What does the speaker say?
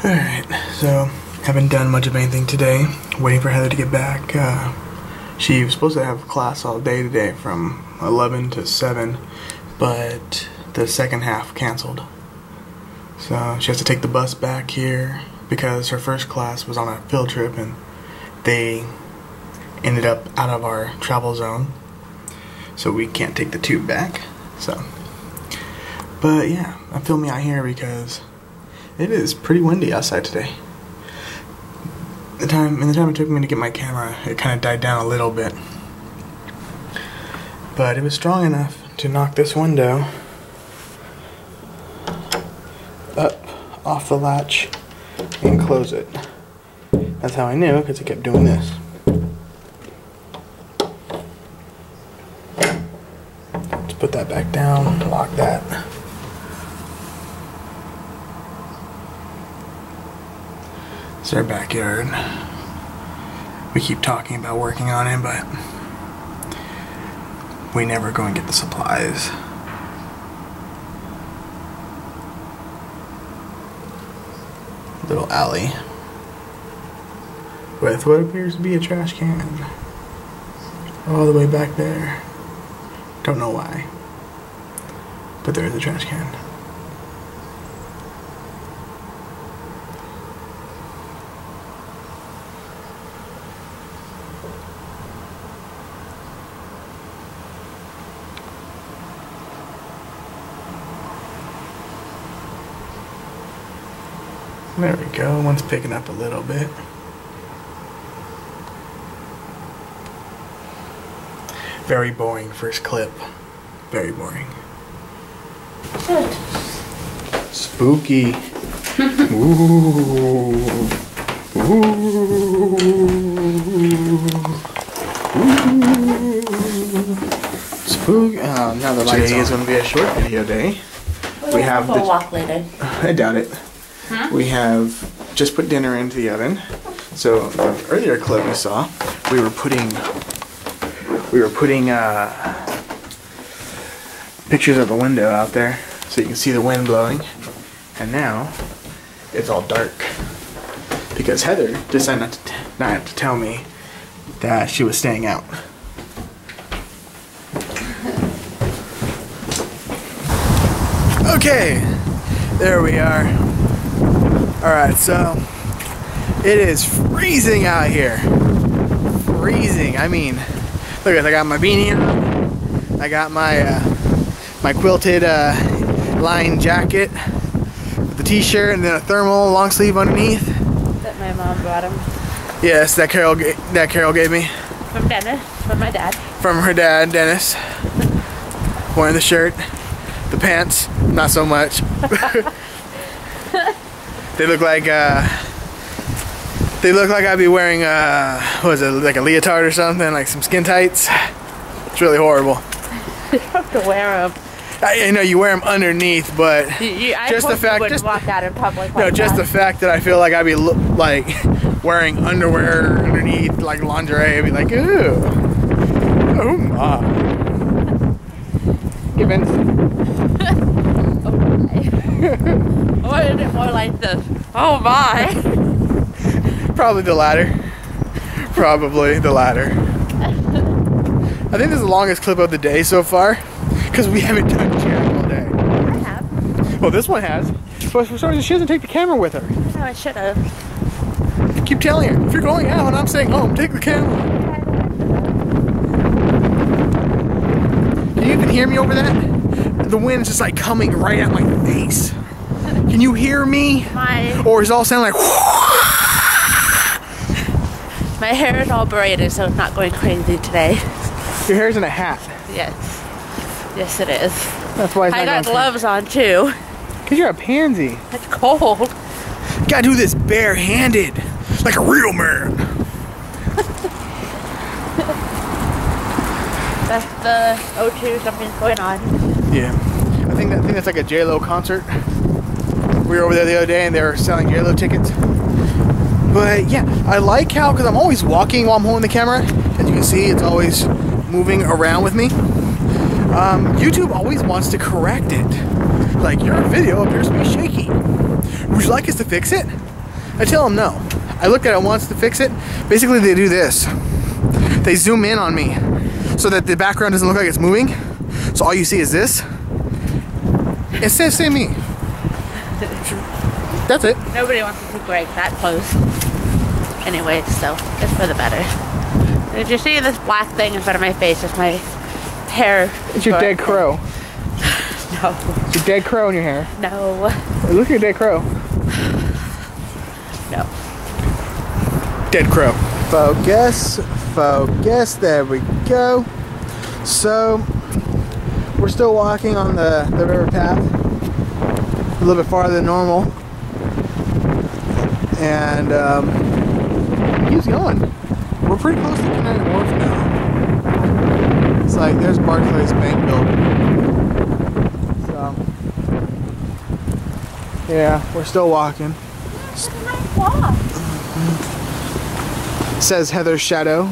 Alright, so haven't done much of anything today. Waiting for Heather to get back. She was supposed to have class all day today from 11 to 7, but the second half canceled. So she has to take the bus back here because her first class was on a field trip and they ended up out of our travel zone. So we can't take the tube back. But yeah, I'm filming out here because it is pretty windy outside today. In the time it took me to get my camera, it kind of died down a little bit. But it was strong enough to knock this window up off the latch and close it. That's how I knew, because it kept doing this. Let's put that back down, lock that. It's our backyard. We keep talking about working on it, but we never go and get the supplies. Little alley with what appears to be a trash can all the way back there. Don't know why, but there is a trash can. There we go, one's picking up a little bit. Very boring first clip. Very boring. Good. Spooky. Ooh. Ooh. Ooh. Spooky. Now the lights Today is going to be a short video day. We have the walk later. I doubt it. Huh? We have just put dinner into the oven. So the earlier clip we saw, we were putting pictures of a window out there so you can see the wind blowing. And now it's all dark because Heather decided not to tell me that she was staying out. Okay, there we are. Alright, so it is freezing out here. Freezing. I mean, look at, I got my beanie on. I got my my quilted lined jacket with the t-shirt and then a thermal long sleeve underneath. That my mom brought him. Yes, that Carol gave me. From Dennis, from my dad. From her dad, Dennis. Wearing the shirt, the pants, not so much. They look like I'd be wearing what is it, like a leotard or something, like some skin tights. It's really horrible. You have to wear them. I know you wear them underneath, but just the fact, wouldn't walk out in public. Like no, just the fact that I feel like I'd be like wearing underwear underneath, like lingerie. I'd be like, ooh, oh my. Give in. Or is it more like this? Oh my! Probably the latter. Probably the latter. I think this is the longest clip of the day so far, because we haven't done jack all day. I have. Well, this one has. But for some reason, she doesn't take the camera with her. No, I should have. I keep telling her, if you're going out and I'm staying home, take the camera. Can you even hear me over that? The wind's just like coming right at my face. Can you hear me? Or is it all sounding like My hair is all braided, so it's not going crazy today. Your hair's in a hat. Yes. Yes, it is. That's why it's I not got gloves on too. Because you're a pansy. It's cold. You gotta do this barehanded, like a real man. That's the O2, something's going on. Yeah. I think that's like a J-Lo concert. We were over there the other day and they were selling J-Lo tickets. But yeah, I like how, because I'm always walking while I'm holding the camera. As you can see, it's always moving around with me. YouTube always wants to correct it. Like, your video appears to be shaky. Would you like us to fix it? I tell them no. I looked at it once to fix it. Basically, they do this. They zoom in on me so that the background doesn't look like it's moving. So all you see is this. Instead, say me. That's it. Nobody wants to see Greg that close. Anyway, so it's for the better. Did you see this black thing in front of my face? It's my hair. It's your dead crow. No. It's your dead crow in your hair. No. Hey, look at your dead crow. No. Dead crow. Focus. Focus. There we go. So, we're still walking on the river path. A little bit farther than normal. And, keeps going. We're pretty close to Canary Wharf now. It's like, there's Barclays Bank building. So, yeah, we're still walking. Look at my walk. Says Heather's shadow.